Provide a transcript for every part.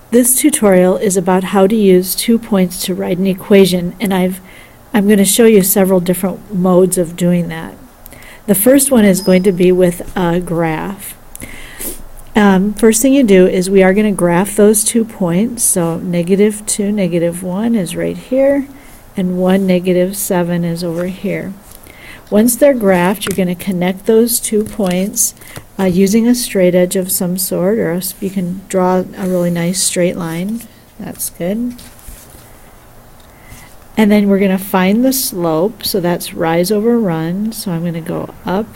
This tutorial is about how to use 2 points to write an equation, and I'm going to show you several different modes of doing that. The first one is going to be with a graph. First thing you do is we are going to graph those 2 points. So -2, -1 is right here, and 1, -7 is over here. Once they're graphed, you're going to connect those 2 points using a straight edge of some sort, or else you can draw a really nice straight line. That's good. And then we're going to find the slope, so that's rise over run. So I'm going to go up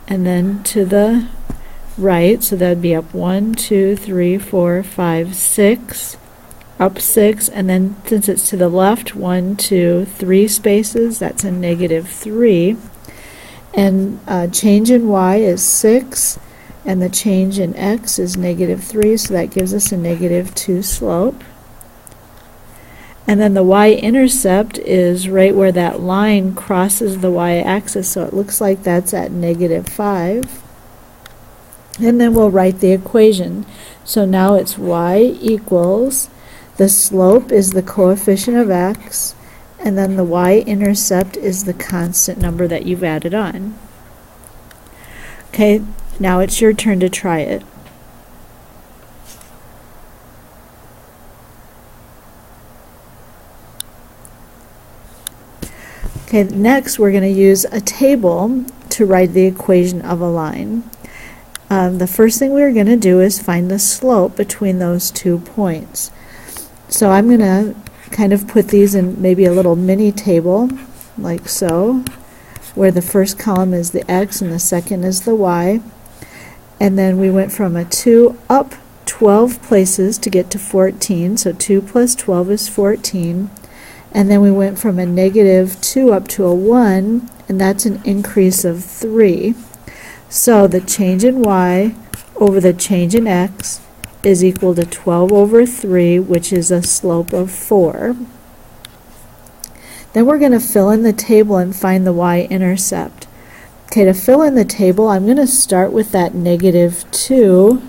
and then to the right, so that would be up 1, 2, 3, 4, 5, 6, up 6, and then since it's to the left, 1, 2, 3 spaces, that's a -3. And change in y is 6, and the change in x is -3, so that gives us a -2 slope. And then the y-intercept is right where that line crosses the y-axis, so it looks like that's at -5. And then we'll write the equation. So now it's y equals, the slope is the coefficient of x, and then the y-intercept is the constant number that you've added on. Okay, now it's your turn to try it. Okay, next we're going to use a table to write the equation of a line. The first thing we're going to do is find the slope between those 2 points. So I'm going to kind of put these in maybe a little mini table, like so, where the first column is the x and the second is the y. And then we went from a 2 up 12 places to get to 14, so 2 plus 12 is 14. And then we went from a -2 up to a 1, and that's an increase of 3. So the change in y over the change in x is equal to 12 over 3, which is a slope of 4. Then we're going to fill in the table and find the y-intercept. Okay, to fill in the table, I'm going to start with that -2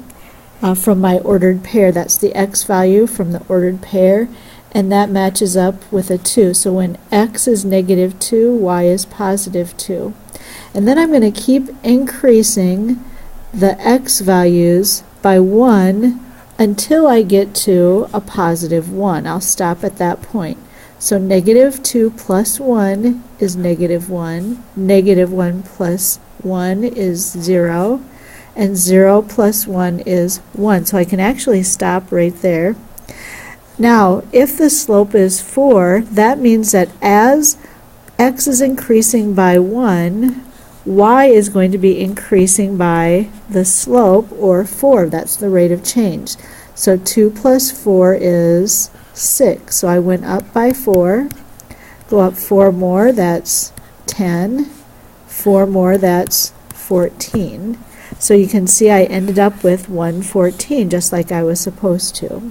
from my ordered pair. That's the x value from the ordered pair, and that matches up with a 2. So when x is -2, y is +2. And then I'm going to keep increasing the x values by 1 until I get to a +1. I'll stop at that point. So -2 plus 1 is -1, -1 plus 1 is 0, and 0 plus 1 is 1. So I can actually stop right there. Now, if the slope is 4, that means that as x is increasing by 1, y is going to be increasing by the slope, or 4. That's the rate of change. So 2 plus 4 is 6. So I went up by 4, go up 4 more, that's 10, 4 more, that's 14. So you can see I ended up with 114, just like I was supposed to.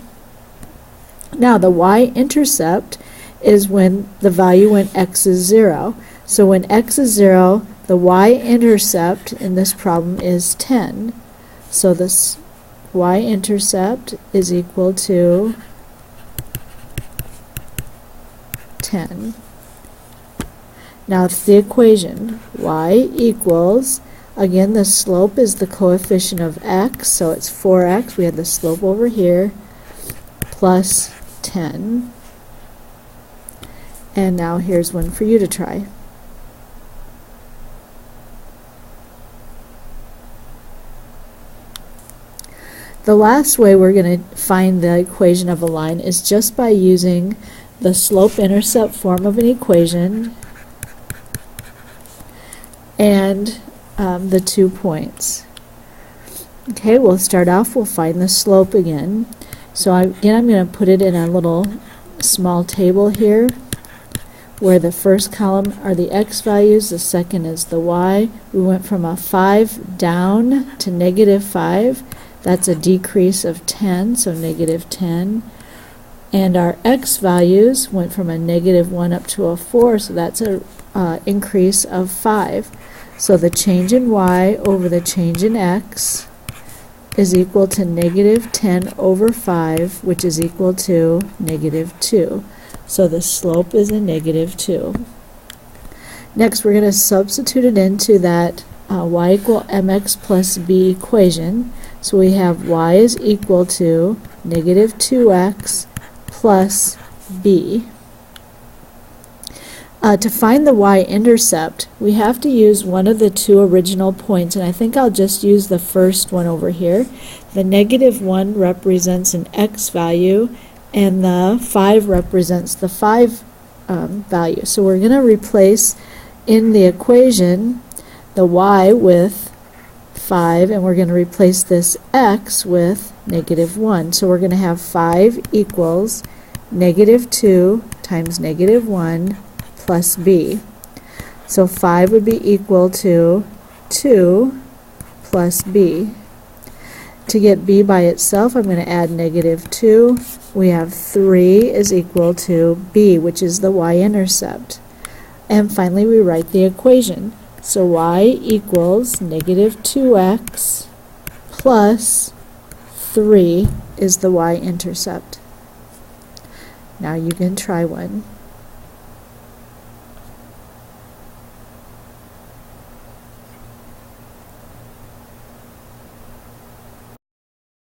Now the y-intercept is when the value when x is 0. So when x is 0, the y-intercept in this problem is 10. So this y-intercept is equal to 10. Now it's the equation. Y equals, again, the slope is the coefficient of x, so it's 4x. We have the slope over here, plus 10. And now here's one for you to try. The last way we're going to find the equation of a line is just by using the slope-intercept form of an equation and the 2 points. Okay, we'll start off, we'll find the slope again. So again, I'm going to put it in a little small table here, where the first column are the x values, the second is the y. We went from a 5 down to -5. That's a decrease of 10, so -10. And our x values went from a -1 up to a 4, so that's a increase of 5. So the change in y over the change in x is equal to negative 10 over 5, which is equal to negative 2. So the slope is a negative 2. Next, we're going to substitute it into that y equal mx plus b equation. So we have y is equal to negative 2x plus b. To find the y-intercept, we have to use one of the two original points, and I think I'll just use the first one over here. The negative 1 represents an x value, and the 5 represents the 5 value. So we're going to replace in the equation the y with 5, and we're going to replace this x with negative 1. So we're going to have 5 equals negative 2 times negative 1 plus b. So 5 would be equal to 2 plus b. To get b by itself, I'm going to add negative 2. We have 3 is equal to b, which is the y-intercept. And finally, we write the equation. So y equals negative 2x plus 3 is the y-intercept. Now you can try one.